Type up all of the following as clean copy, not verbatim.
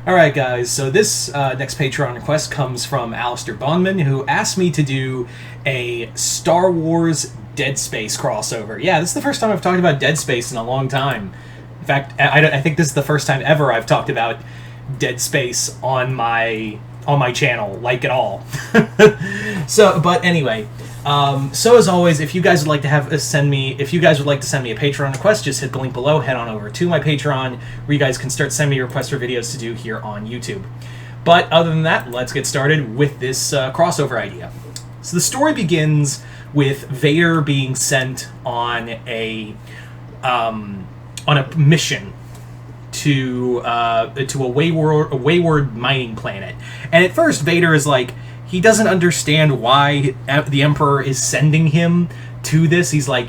Alright guys, so this next Patreon request comes from Alistair Bondman, who asked me to do a Star Wars Dead Space crossover. Yeah, this is the first time I've talked about Dead Space in a long time. In fact, I think this is the first time ever I've talked about Dead Space on my channel, like at all. But anyway, so as always, if you guys would like to send me a Patreon request, just hit the link below, head on over to my Patreon, where you guys can start sending me requests for videos to do here on YouTube. But other than that, let's get started with this crossover idea. So the story begins with Vader being sent on a mission to a wayward mining planet, and at first Vader is like, he doesn't understand why the Emperor is sending him to this. He's like,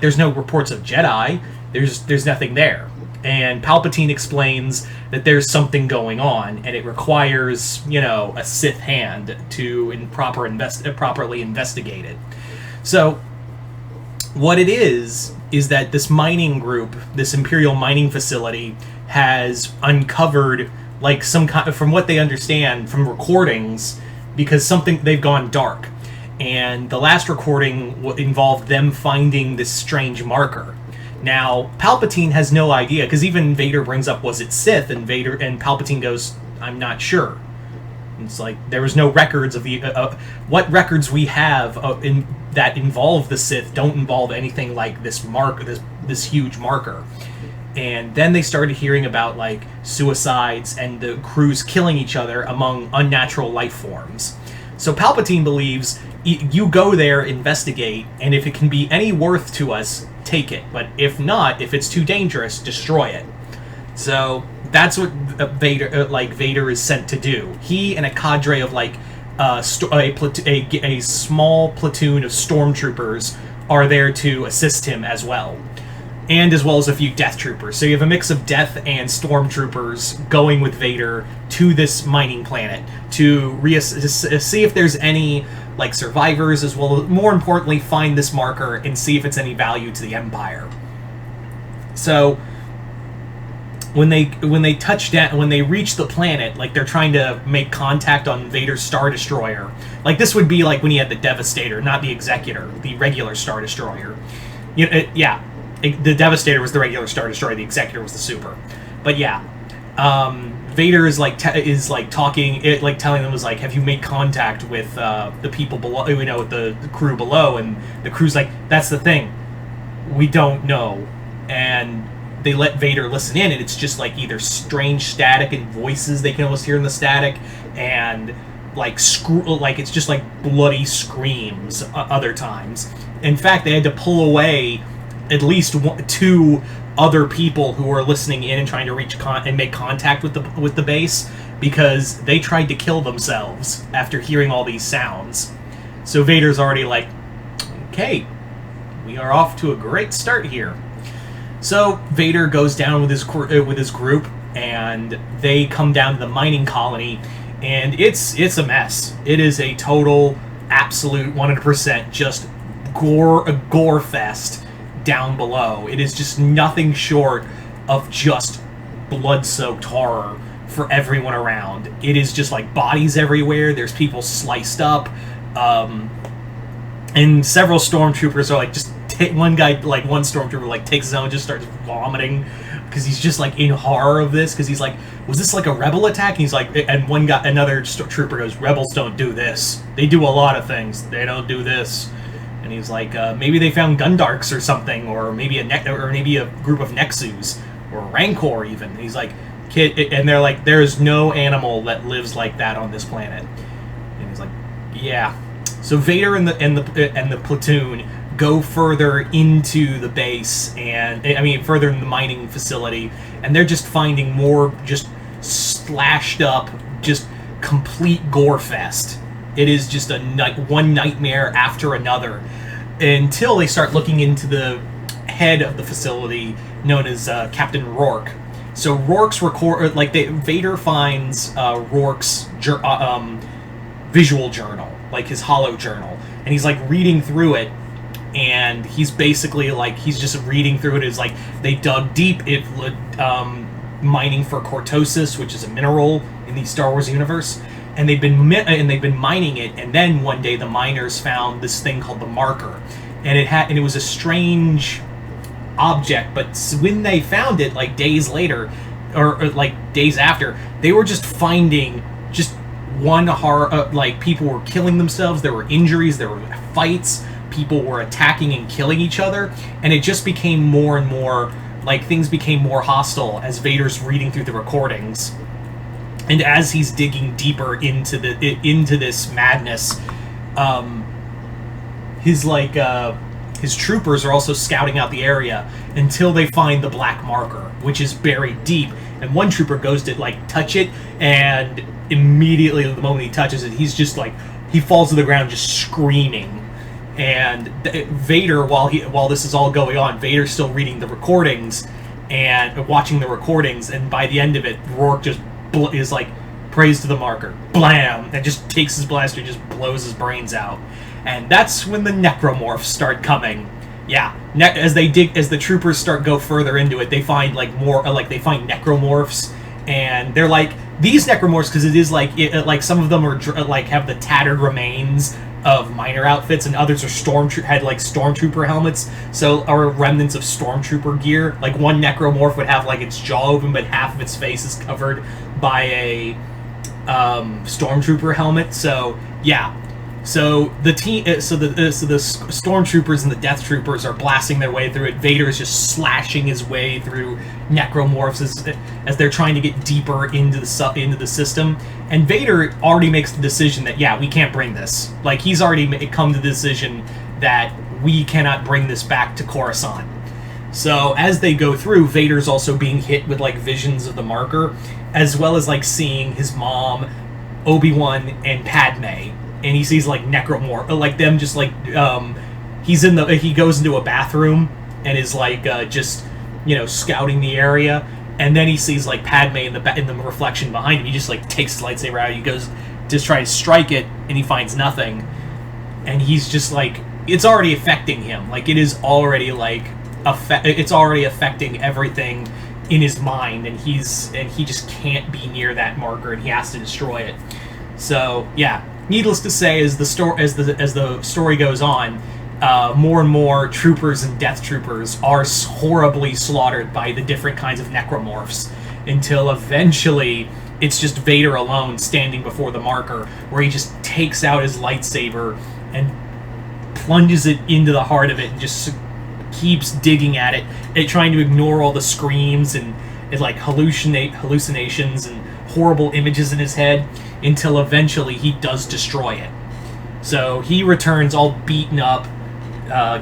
there's no reports of Jedi. There's nothing there. And Palpatine explains that there's something going on, and it requires, a Sith hand to properly investigate it. So, what it is that this mining group, this Imperial mining facility, has uncovered, like, some kind, from what they understand from recordings, because they've gone dark, and the last recording involved them finding this strange marker. Now, Palpatine has no idea, because even Vader brings up, was it Sith? And Palpatine goes, I'm not sure. It's like, there was no records of the what records we have that involve the Sith don't involve anything like this this huge marker. And then they started hearing about, like, suicides and the crews killing each other among unnatural life forms. So Palpatine believes, you go there, investigate, and if it can be any worth to us, take it. But if not, if it's too dangerous, destroy it. So that's what Vader is sent to do. He and a cadre of, like, a small platoon of stormtroopers are there to assist him as well. And as well as a few Death Troopers. So you have a mix of Death and Stormtroopers going with Vader to this mining planet to see if there's any, like, survivors, as well as, more importantly, find this marker and see if it's any value to the Empire. So when they touch down, when they reach the planet, like, they're trying to make contact on Vader's Star Destroyer. Like, this would be like when he had the Devastator, not the Executor, the regular Star Destroyer. The Devastator was the regular Star Destroyer. The Executor was the Super. But yeah, Vader is talking, telling them, was like, have you made contact with the people below? With the crew below, and the crew's like, that's the thing, we don't know. And they let Vader listen in, and it's just like either strange static and voices they can almost hear in the static, and it's just like bloody screams other times. In fact, they had to pull away at least two other people who were listening in and trying to reach and make contact with the base, because they tried to kill themselves after hearing all these sounds. So Vader's already like, okay, we are off to a great start here. So Vader goes down with his group, and they come down to the mining colony, and it's a mess. It is a total, absolute 100% just gore fest down below. It is just nothing short of just blood-soaked horror for everyone around. It is just like bodies everywhere. There's people sliced up, and several stormtroopers are like, just one stormtrooper like takes his own and just starts vomiting, because he's just like in horror of this, because he's like, was this like a rebel attack? And he's like, and another trooper goes, rebels don't do this. They do a lot of things. They don't do this. And he's like, maybe they found Gundarks or something, or maybe a group of Nexus, or Rancor even. And he's like, and they're like, there is no animal that lives like that on this planet. And he's like, yeah. So Vader and the platoon go further into the base, further in the mining facility, and they're just finding more just slashed up, just complete gore fest. It is just one nightmare after another, until they start looking into the head of the facility, known as Captain Rourke. So Rourke's Vader finds Rourke's visual journal, like his holo journal, and he's like reading through it, and he's basically like, he's just reading through it. It's like, they dug deep. mining for cortosis, which is a mineral in the Star Wars universe, and they've been mining it. And then one day the miners found this thing called the marker, and it was a strange object. But when they found it, like days later, or like days after, they were just finding just one horror. Like people were killing themselves. There were injuries. There were fights. People were attacking and killing each other, and it just became more and more like things became more hostile as Vader's reading through the recordings, and as he's digging deeper into this madness, his troopers are also scouting out the area until they find the black marker, which is buried deep. And one trooper goes to like touch it, and immediately the moment he touches it, he's just like he falls to the ground just screaming. And Vader, while this is all going on, Vader's still reading the recordings and watching the recordings, and by the end of it, Rourke just is like, praise to the marker, blam, and just takes his blaster, just blows his brains out. And that's when the necromorphs start coming. Yeah, as the troopers go further into it, they find like more, they find necromorphs, and they're like these necromorphs because it is like some of them are like have the tattered remains of miner outfits, and others are stormtrooper helmets, so are remnants of stormtrooper gear. Like one necromorph would have like its jaw open, but half of its face is covered by a stormtrooper helmet. So yeah, so the stormtroopers and the death troopers are blasting their way through it. Vader is just slashing his way through necromorphs as they're trying to get deeper into the system. And Vader already makes the decision that, yeah, we can't bring this. Like, he's already come to the decision that we cannot bring this back to Coruscant. So as they go through, Vader's also being hit with like visions of the marker, as well as like seeing his mom, Obi-Wan, and Padme. And he sees like necromorph, like them just like he goes into a bathroom and is like just scouting the area, and then he sees like Padme in the reflection behind him. He just like takes his lightsaber out. He goes to try to strike it, and he finds nothing. And he's just like, it's already affecting him. Like it is already like it's already affecting everything in his mind, and he just can't be near that marker, and he has to destroy it. So yeah. Needless to say, as the story goes on, more and more troopers and death troopers are horribly slaughtered by the different kinds of necromorphs, until eventually it's just Vader alone standing before the marker, where he just takes out his lightsaber and plunges it into the heart of it and just keeps digging at it, trying to ignore all the screams and like hallucinations and horrible images in his head, until eventually he does destroy it. So he returns all beaten up,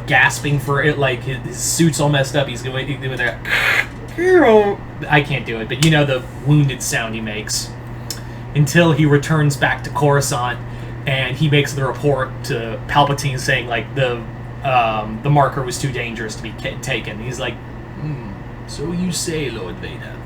gasping for it, like his suit's all messed up. He's doing that. I can't do it, but the wounded sound he makes. Until he returns back to Coruscant, and he makes the report to Palpatine saying like the marker was too dangerous to be taken. He's like, so you say, Lord Vader.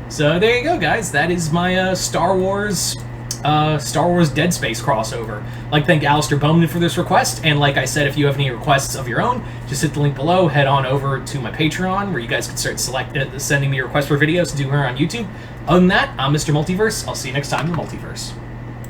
So there you go, guys. That is my Star Wars Dead Space crossover. I'd like to thank Alistair Bowman for this request, and like I said, if you have any requests of your own, just hit the link below, head on over to my Patreon, where you guys can start sending me requests for videos to do here on YouTube. Other than that, I'm Mr. Multiverse. I'll see you next time in the Multiverse.